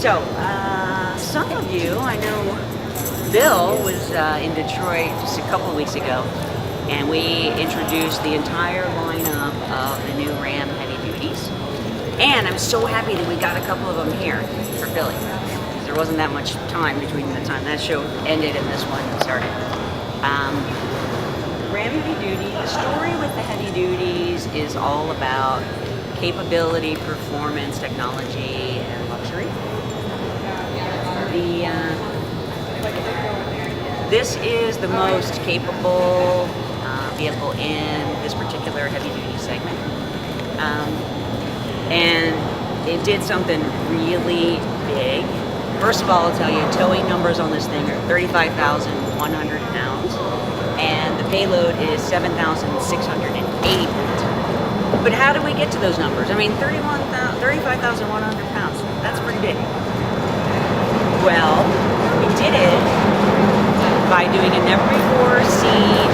So, some of you, I know Bill was in Detroit just a couple of weeks ago, and we introduced the entire lineup of the new Ram heavy duties. And I'm so happy that we got a couple of them here for Philly. There wasn't that much time between the time that show ended and this one started. Ram heavy duty, the story with the heavy duties is all about capability, performance, technology, and luxury. This is the most capable vehicle in this particular heavy duty segment. And it did something really big. First of all, I'll tell you, towing numbers on this thing are 35,100 pounds, and the payload is 7,680 pounds. But how did we get to those numbers? I mean, 35,100 pounds, that's pretty big. Well, we did it by doing a never-before-seen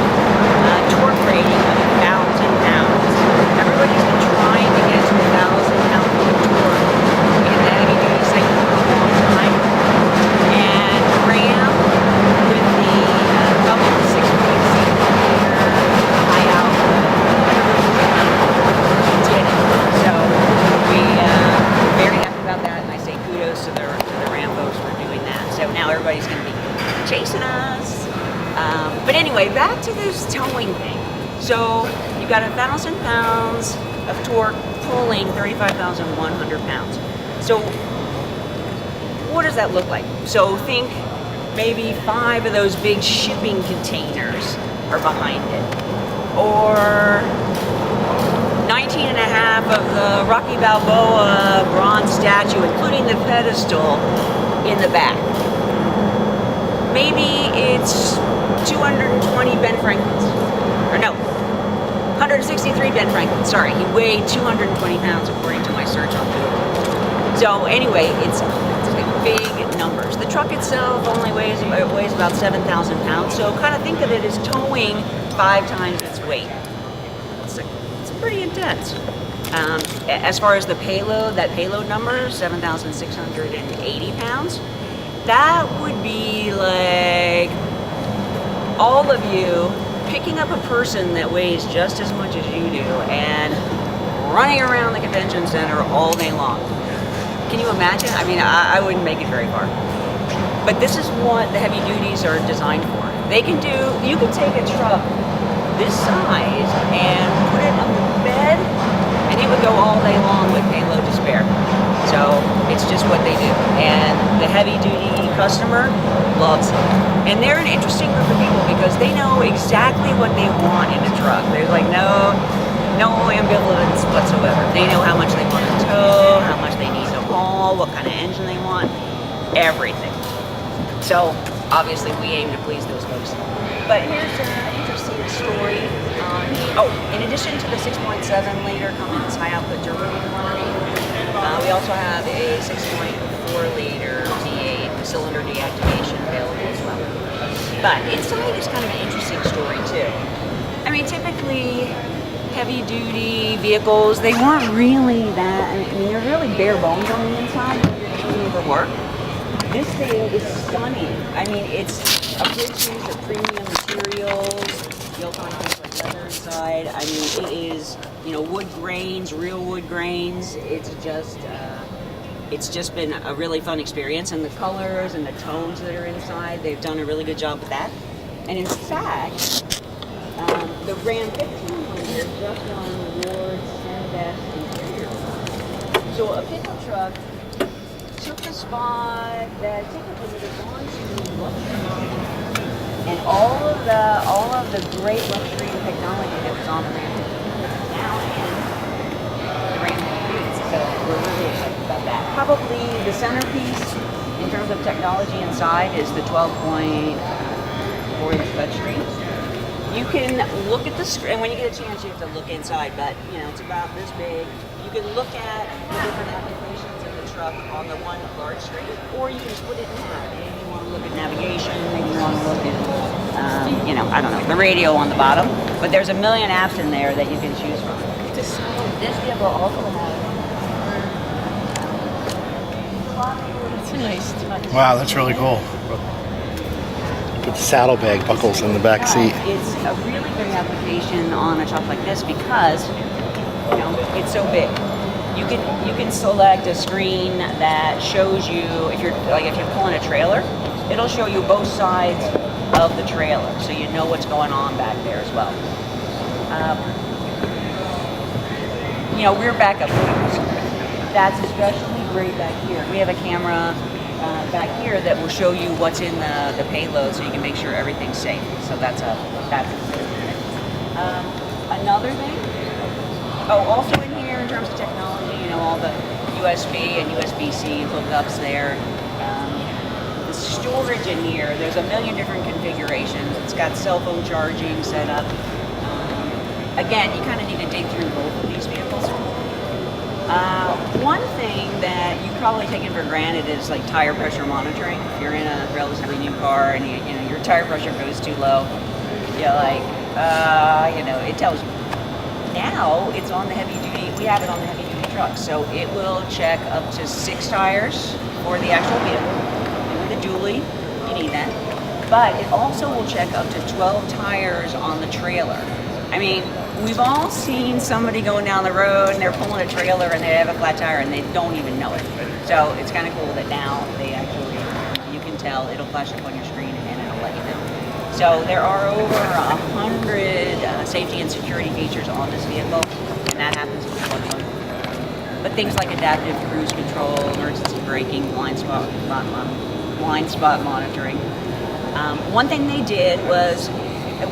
torque rating of 1,000 pounds. Everybody's been trying to get to 1,000 pounds of torque in the heavy-duty segment for a long time. And Ram, with the Cummins 6.6-liter high output, did it. So we're very happy about that, and I say kudos to the Ram folks for doing that. So now everybody's going to be chasing us. But anyway, back to this towing thing. So you've got 1,000 pounds of torque pulling 35,100 pounds. So what does that look like? So think maybe 5 of those big shipping containers are behind it. Or 19 and a half of the Rocky Balboa bronze statue, including the pedestal, in the back. Maybe it's 220 Ben Franklins. Or no, 163 Ben Franklin. Sorry, he weighed 220 pounds according to my search on Google. So anyway, it's like big numbers. The truck itself only weighs about 7,000 pounds. So kind of think of it as towing 5 times its weight. It's pretty intense. As far as the payload, that payload number, 7,680 pounds, that would be like all of you picking up a person that weighs just as much as you do and running around the convention center all day long. Can you imagine? I mean, I wouldn't make it very far. But this is what the heavy duties are designed for. They can do, you could take a truck this size and put it on the bed, and it would go all day long with payload to spare. So it's just what they do. And the heavy duty customer loves it. And they're an interesting group of people because they know exactly what they want in a truck. There's like no ambivalence whatsoever. They know how much they want to tow, how much they need to haul, what kind of engine they want, everything. So obviously we aim to please those folks. But here's an interesting story. In addition to the 6.7-liter Cummins high output turbo diesel, we also have a 6.4-liter V8 cylinder deactivation available as well. But inside is kind of an interesting story too. I mean, typically heavy-duty vehicles, they weren't really that, I mean, they're really bare bones on the inside when you're doing the work. This thing is stunning. I mean, it's a big use of premium materials. You'll find things like leather inside. I mean, it is, wood grains, real wood grains. It's just been a really fun experience. And the colors and the tones that are inside, they've done a really good job with that. And in fact, the Ram 1500 just won the awards and best interior. So a pickup truck took the spot that typically would have gone to luxury, and all of the great luxury and technology that was on the Ram now in the Ram 15. So we're really excited about that. Probably the centerpiece in terms of technology inside is the 12.4-inch touchscreen. You can look at the screen, and when you get a chance, you have to look inside, but it's about this big. You can look at the different applications of the truck on the one large screen, or you can split it in half. Maybe you want to look at navigation, maybe you want to look at, I don't know, the radio on the bottom. But there's a million apps in there that you can choose from. This vehicle also has It's a nice touch. Wow, that's really cool. Put the saddlebag buckles in the back seat. It's a really great application on a truck like this because it's so big. You can select a screen that shows you if you're pulling a trailer, it'll show you both sides of the trailer, so you know what's going on back there as well. Rear backup cameras. That's especially great back here. We have a camera back here that will show you what's in the payload, so you can make sure everything's safe. So that's a another thing. Oh, also in here in terms of technology, all the USB and USB-C hookups there. The storage in here, there's a million different configurations. It's got cell phone charging set up. Again, you kind of need to dig through both of these vehicles. One thing that you probably taken for granted is like tire pressure monitoring. If you're in a relatively new car and your tire pressure goes too low, you're like, it tells you. Now it's on the heavy duty. We have it on the heavy duty trucks, so it will check up to 6 tires for the actual vehicle. With a dualie, you need that. But it also will check up to 12 tires on the trailer. I mean, we've all seen somebody going down the road and they're pulling a trailer and they have a flat tire and they don't even know it. So it's kind of cool that now they actually, you can tell, it'll flash up on your screen and it'll let you know. So there are over 100 safety and security features on this vehicle, and that happens with one phone. But things like adaptive cruise control, emergency braking, blind spot monitoring. One thing they did was,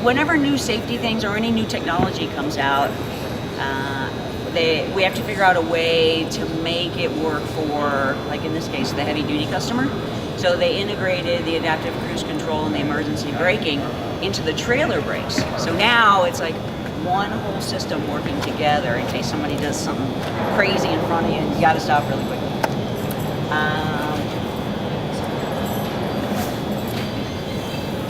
whenever new safety things or any new technology comes out, we have to figure out a way to make it work for, like in this case, the heavy-duty customer. So they integrated the adaptive cruise control and the emergency braking into the trailer brakes. So now it's like one whole system working together in case somebody does something crazy in front of you and you got to stop really quickly.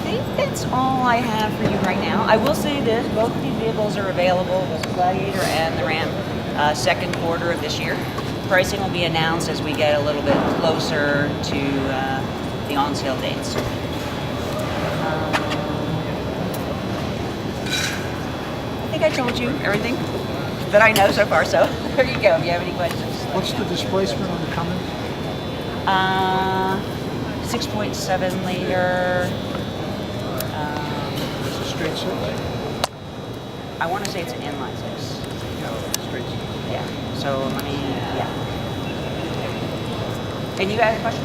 I think that's all I have for you right now. I will say this, both of these vehicles are available, both the Gladiator and the Ram, second quarter of this year. Pricing will be announced as we get a little bit closer to the on-sale dates. I think I told you everything that I know so far, so there you go. If you have any questions. What's the displacement on the Cummins? 6.7 liter. It's a straight 6? I want to say it's an inline 6. No, straight 6. Yeah. So let me, yeah. And you had a question?